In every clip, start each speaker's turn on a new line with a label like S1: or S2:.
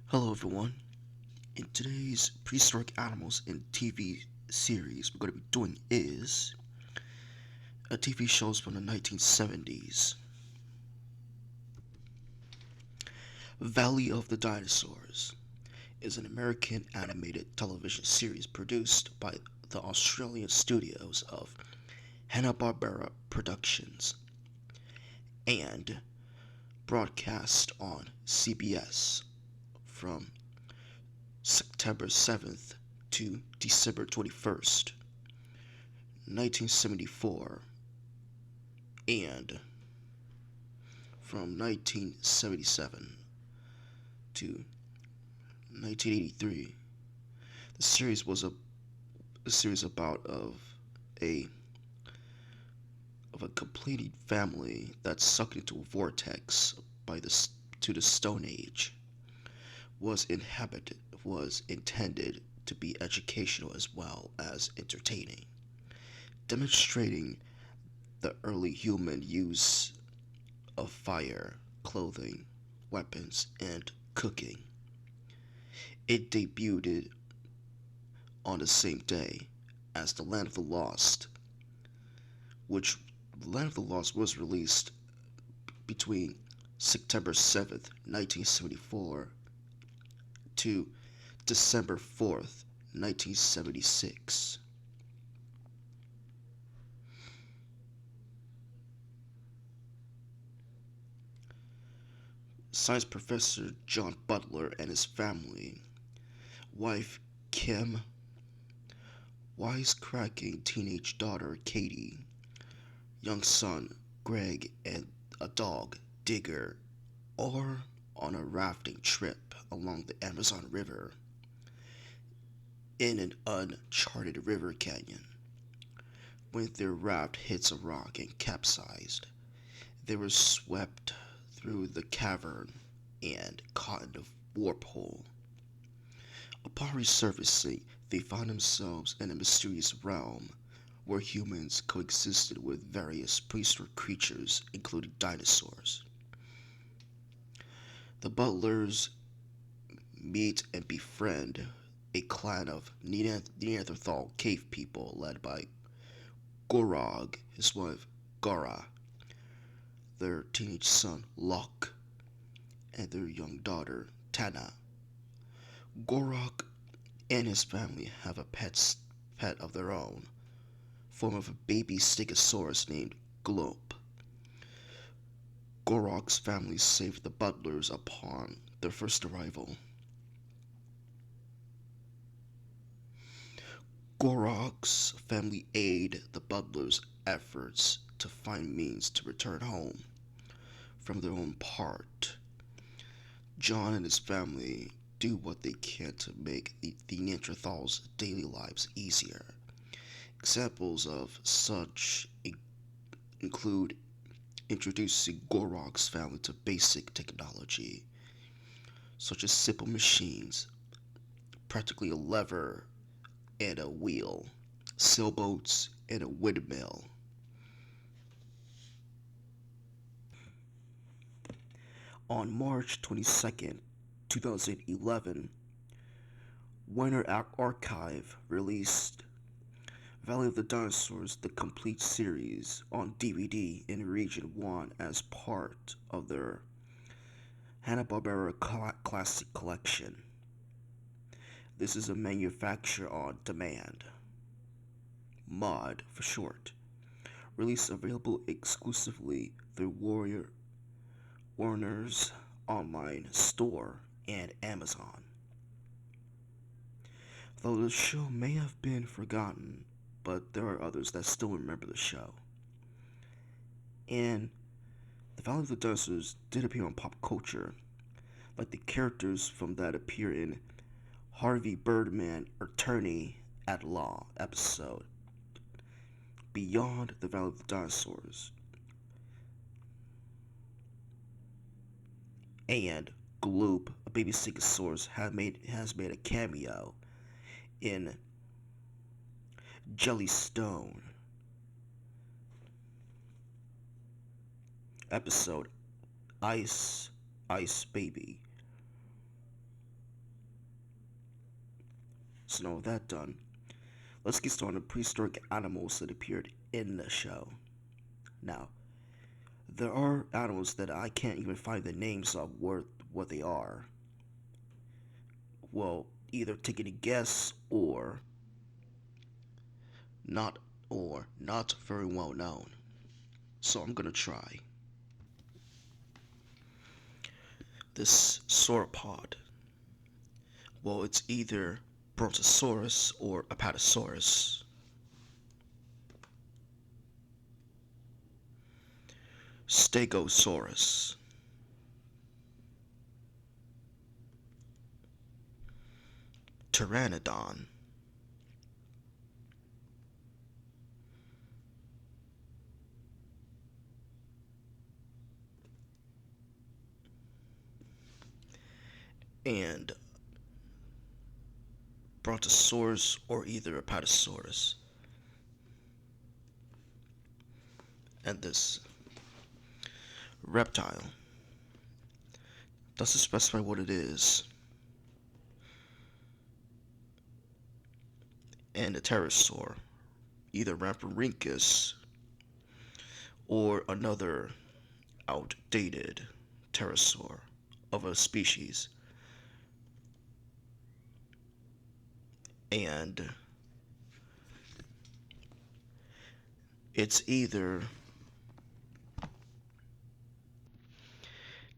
S1: Hello, everyone. In today's prehistoric animals in TV series, we're going to be doing is a TV shows from the 1970s. Valley of the Dinosaurs is an American animated television series produced by the Australian studios of Hanna-Barbera Productions and broadcast on CBS from September 7th to December 21st, 1974, and from 1977 to 1983. The series was a series about a of a completed family that's sucked into a vortex by the Stone Age. Was intended to be educational as well as entertaining, demonstrating the early human use of fire, clothing, weapons, and cooking. It debuted on the same day as The Land of the Lost, which The Land of the Lost was released between September 7th, 1974 to December 4th, 1976. Science professor John Butler and his family, wife Kim, wisecracking teenage daughter Katie, young son Greg, and a dog Digger, are on a rafting trip along the Amazon River in an uncharted river canyon. When their raft hits a rock and capsized, they were swept through the cavern and caught in a warp hole. Upon resurfacing, they found themselves in a mysterious realm where humans coexisted with various prehistoric creatures, including dinosaurs. The butlers meet and befriend a clan of Neanderthal cave people led by Gorog, his wife Gora, their teenage son Locke, and their young daughter Tana. Gorok and his family have a pet of their own, form of a baby stegosaurus named Globe. Gorok's family saved the butlers upon their first arrival. Gorok's family aid the butlers' efforts to find means to return home. From their own part, John and his family do what they can to make the Neanderthals' daily lives easier. Examples of such include introducing Gorok's family to basic technology, such as simple machines, practically a lever and a wheel, sailboats, and a windmill. On March 22nd, 2011, Warner Archive released Valley of the Dinosaurs, the complete series, on DVD in Region 1 as part of their Hanna-Barbera Classic Collection. This is a manufacture on demand, MOD for short, release available exclusively through Warner's online store and Amazon. Though the show may have been forgotten, but there are others that still remember the show. And the Valley of the Dinosaurs did appear on pop culture, like the characters from that appear in Harvey Birdman Attorney at Law episode Beyond the Valley of the Dinosaurs, and Gloop, a baby stegosaurus, has made a cameo in Jellystone episode Ice Baby, So now with that done, let's get started on the prehistoric animals that appeared in the show. Now, there are animals that I can't even find the names of what they are. Well, either taking a guess not not very well known. So I'm gonna try. This sauropod. Well, it's either Brontosaurus or Apatosaurus. Stegosaurus. Pteranodon. And Brontosaurus or either Apatosaurus. And this reptile doesn't specify what it is. And a pterosaur, either Rhamphorhynchus or another outdated pterosaur of a species. And it's either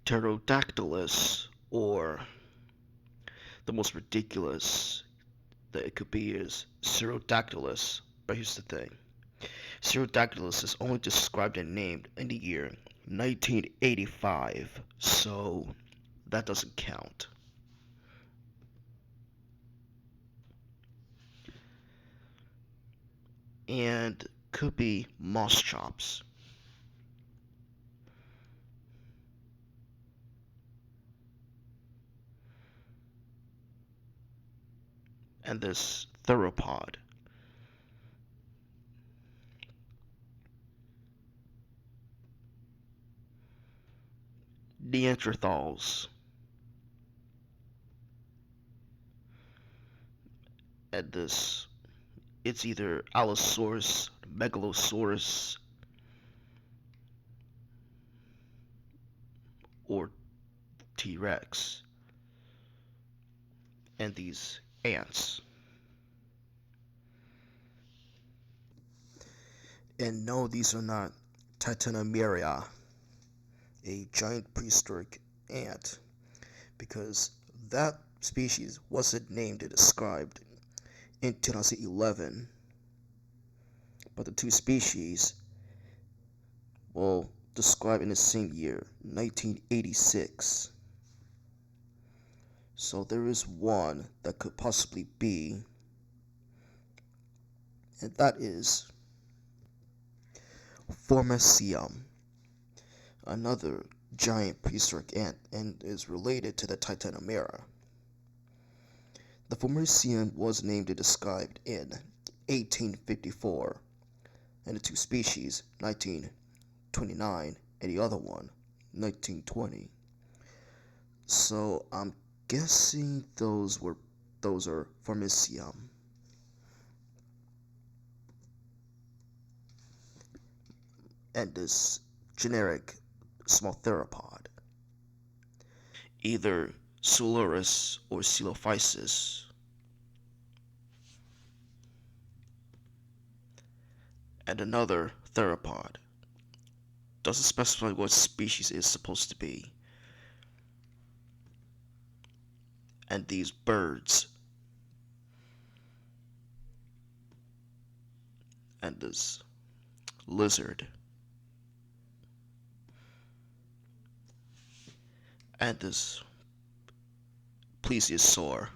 S1: Pterodactylus or the most ridiculous that it could be is Pterodactylus. But here's the thing. Pterodactylus is only described and named in the year 1985, so that doesn't count. And could be moss chops. And this theropod. Neanderthals. And this, it's either Allosaurus, Megalosaurus, or T-Rex. And these ants. And no, these are not Titanomyria, a giant prehistoric ant, because that species wasn't named and described in 2011. But the two species, well, described in the same year, 1986. So there is one that could possibly be, and that is Formicium, another giant prehistoric ant, and is related to the Titanomyra. The Formicium was named and described in 1854, and the two species, 1929, and the other one, 1920. So I'm guessing those are Formicium. And this generic small theropod, either Coelurus or Coelophysis. And another theropod. Doesn't specify what species it is supposed to be. And these birds. And this lizard. And this plesiosaur.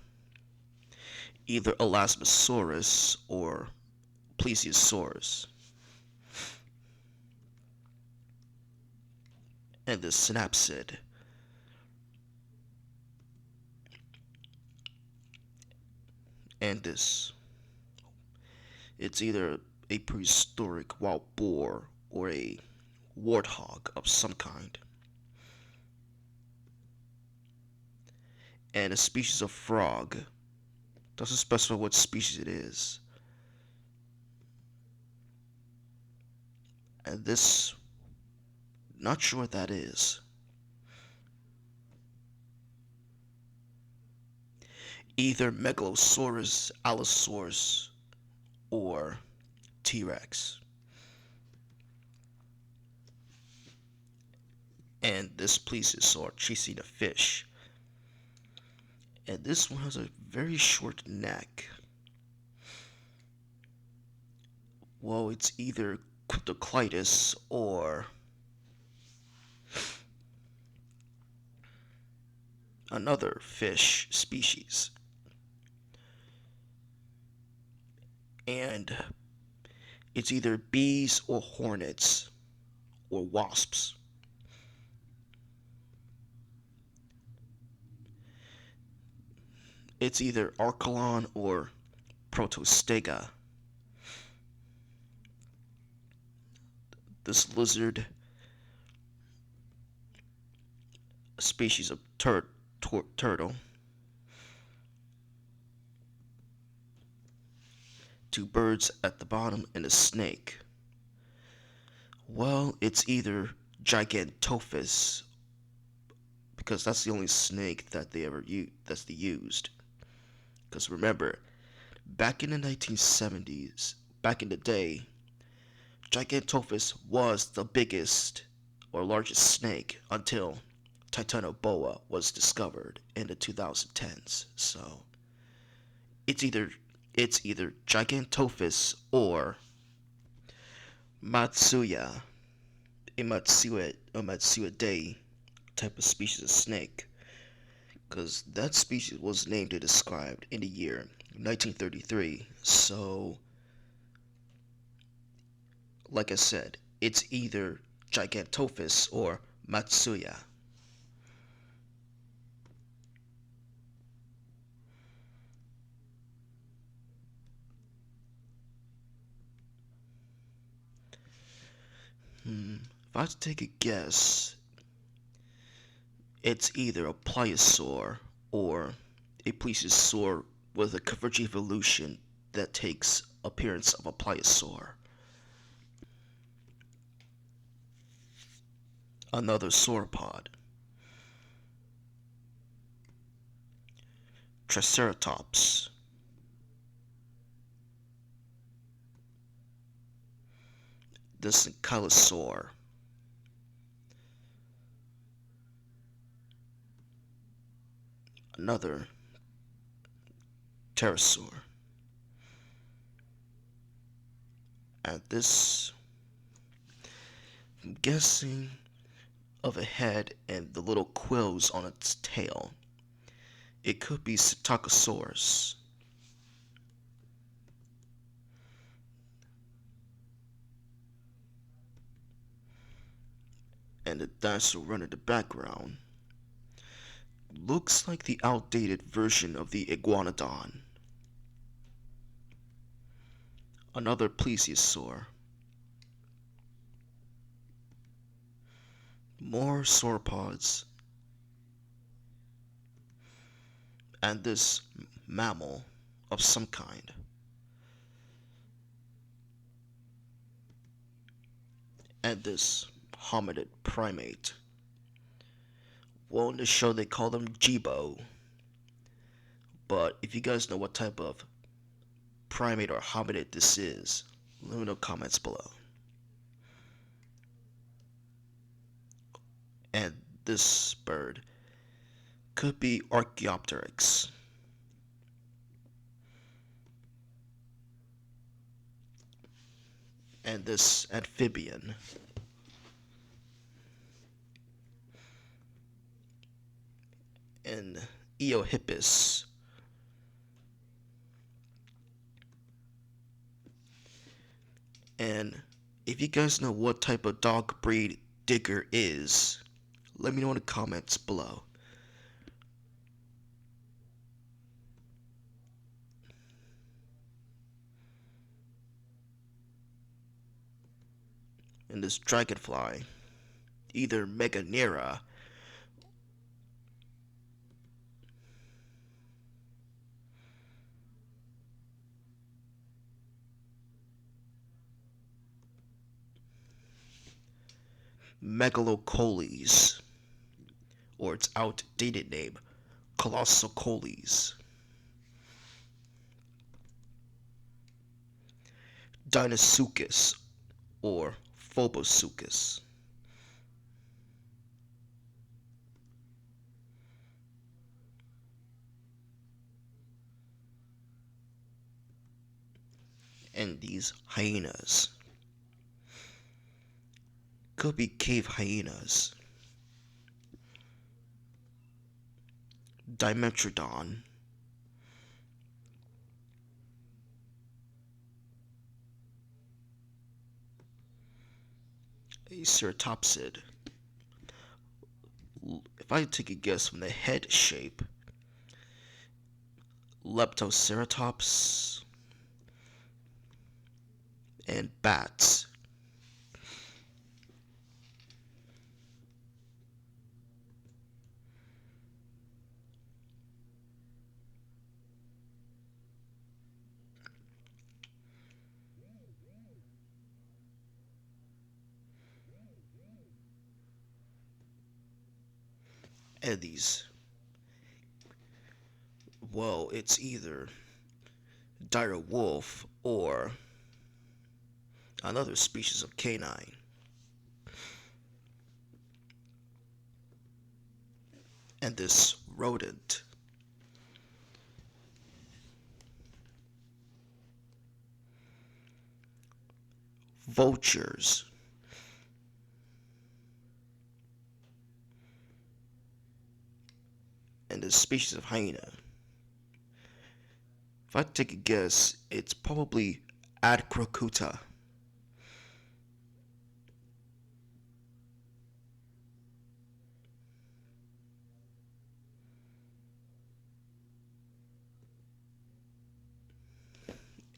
S1: Either Elasmosaurus or Plesiosaurus. And the synapsid. And this. It's either a prehistoric wild boar or a warthog of some kind. And a species of frog. Doesn't specify what species it is. And this, not sure what that is. Either Megalosaurus, Allosaurus, or T-Rex. And this plesiosaur chasing a fish. And this one has a very short neck. Well, it's either Cryptoclitus or another fish species. And it's either bees or hornets or wasps. It's either Archelon or Protostega. This lizard, a species of turtle, two birds at the bottom, and a snake. Well, it's either Gigantophis, because that's the only snake that they used. Because remember, back in the 1970s, back in the day, Gigantophis was the biggest or largest snake until Titanoboa was discovered in the 2010s. So it's either Gigantophis or Matsuya, a Matsuidae type of species of snake, because that species was named and described in the year 1933. So, like I said, it's either Gigantophis or Matsuya. If I had to take a guess, it's either a pliosaur or a plesiosaur with a convergent evolution that takes appearance of a pliosaur. Another sauropod. Triceratops. This ankylosaur. Another pterosaur. And this, I'm guessing, of a head and the little quills on its tail. It could be Psittacosaurus. And the dinosaur run in the background looks like the outdated version of the iguanodon. Another plesiosaur. More sauropods. And this mammal of some kind. And this hominid primate. Well, in the show they call them Jibo. But if you guys know what type of primate or hominid this is, let me know in the comments below. And this bird could be Archaeopteryx. And this amphibian. And Eohippus. And if you guys know what type of dog breed Digger is, let me know in the comments below. And this dragonfly, either Meganera Megalocoles, or its outdated name, Colossocoles. Dinosuchus, or Phobosuchus. And these hyenas could be cave hyenas. Dimetrodon, a ceratopsid. If I take a guess from the head shape, Leptoceratops and bats. And these, well, it's either dire wolf or another species of canine. And this rodent, vultures, and this species of hyena. If I take a guess, it's probably Adcrocuta.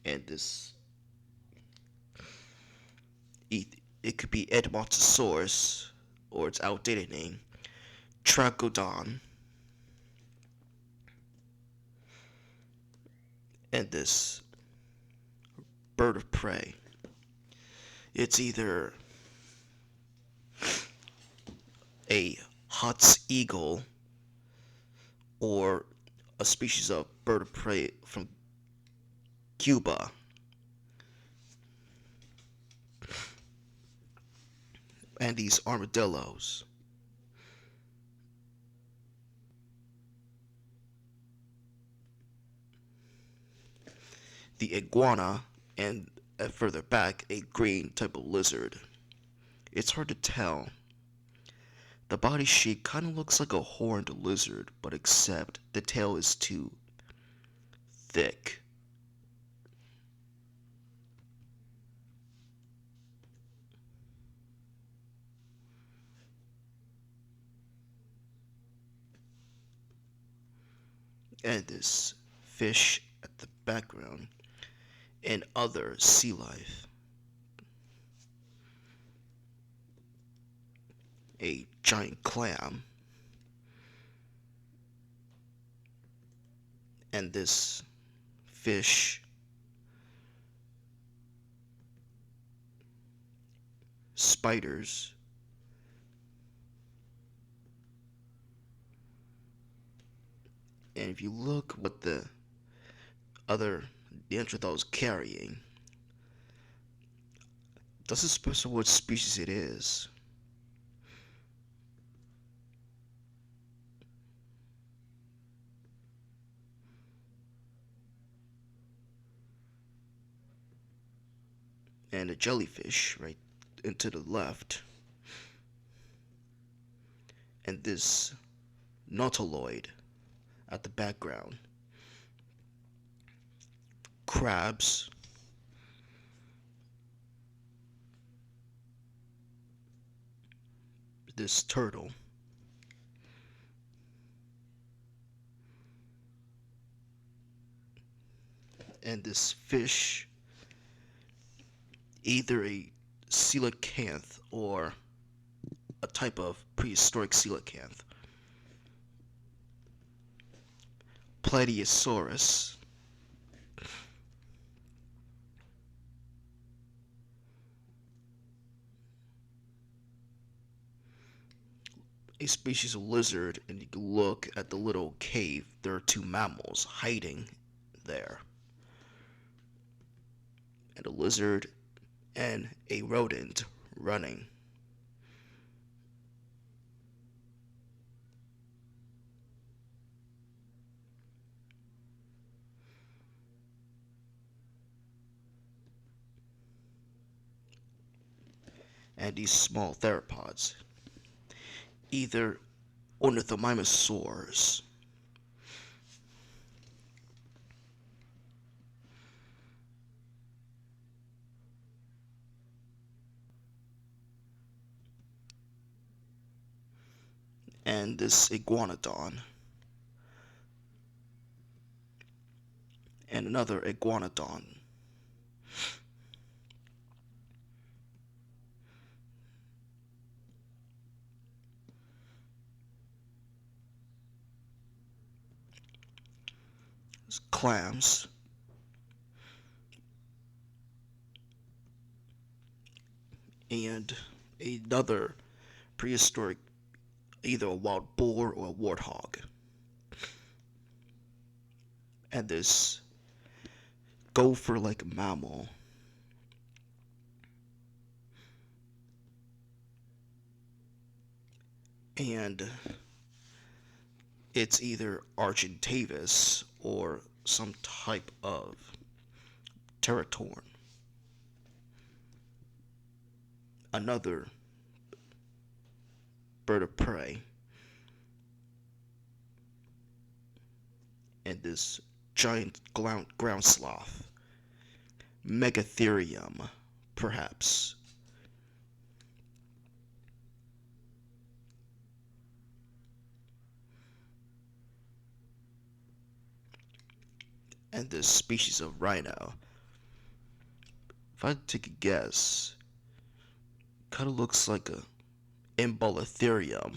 S1: And this, it could be Edmontosaurus, or its outdated name, Trachodon. And this bird of prey, it's either a Hutt's eagle or a species of bird of prey from Cuba. And these armadillos. The iguana, and further back, a green type of lizard. It's hard to tell. The body shape kind of looks like a horned lizard, but except the tail is too thick. And this fish at the background, and other sea life. A giant clam, and this fish, spiders, and if you look what the other Neanderthal is carrying, doesn't specify what species it is. And a jellyfish right into the left, and this nautiloid at the background. Crabs, this turtle, and this fish, either a coelacanth or a type of prehistoric coelacanth. Plateosaurus, a species of lizard, and you can look at the little cave. There are two mammals hiding there, and a lizard and a rodent running. And these small theropods, either ornithomimosaurs, and this iguanodon, and another iguanodon. Clams, and another prehistoric, either a wild boar or a warthog. And this gopher like mammal. And it's either Argentavis or some type of teratorn. Another bird of prey. And this giant ground sloth. Megatherium, perhaps. And this species of rhino. If I had to take a guess, kind of looks like a Embolotherium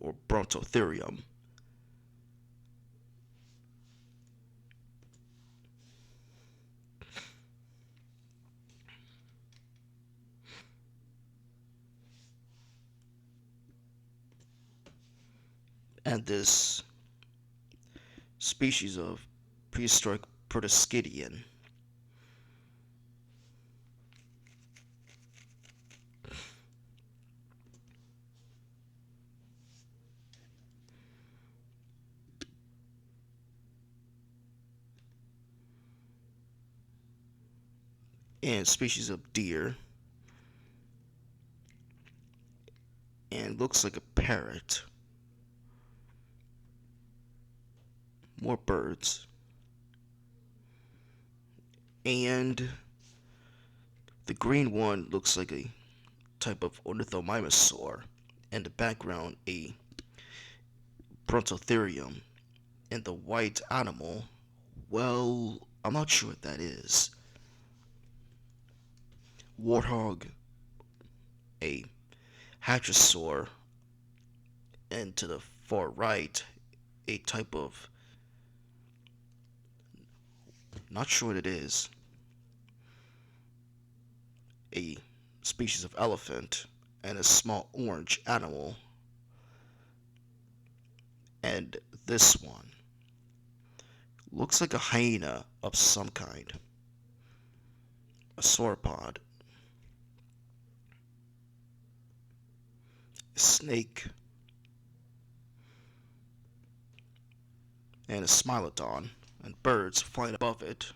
S1: or Brontotherium. And this species of prehistoric Protoscidian. And species of deer. And looks like a parrot. More birds. And the green one looks like a type of ornithomimosaur. And the background a Brontotherium. And the white animal, well, I'm not sure what that is. Warthog, a hadrosaur, and to the far right, a type of, not sure what it is, a species of elephant, and a small orange animal. And this one looks like a hyena of some kind, a sauropod, a snake, and a smilodon, and birds flying above it.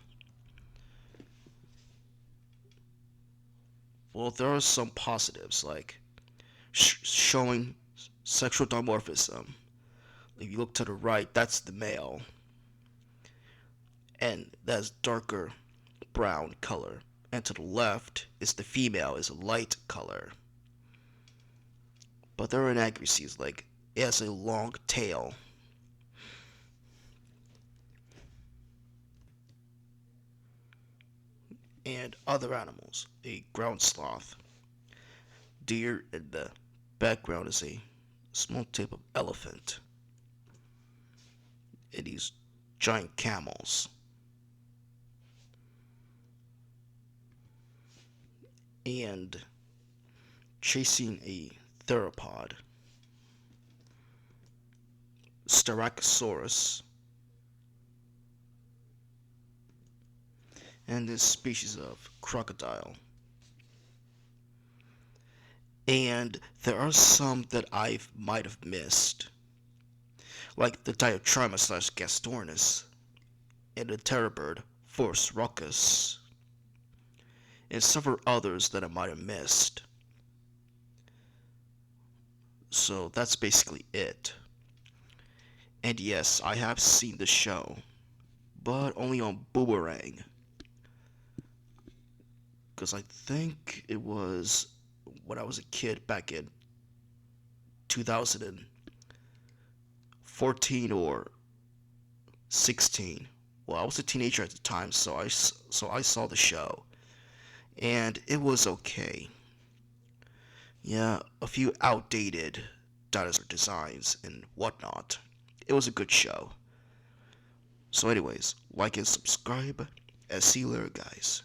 S1: Well, there are some positives, like showing sexual dimorphism. If you look to the right, that's the male, and that's darker brown color. And to the left is the female, is a light color. But there are inaccuracies, like it has a long tail. And other animals, a ground sloth. Deer in the background is a small type of elephant. And these giant camels. And chasing a theropod. Styracosaurus, and this species of crocodile. And there are some that I might have missed, like the Diatryma slash Gastornis, and the terrorbird Force Ruckus, and several others that I might have missed. So that's basically it. And yes, I have seen the show, but only on Boomerang. Because I think it was when I was a kid back in 2014 or 16. Well, I was a teenager at the time, so I saw the show, and it was okay. Yeah, a few outdated dinosaur designs and whatnot. It was a good show. So anyways, like and subscribe, and see you later, guys.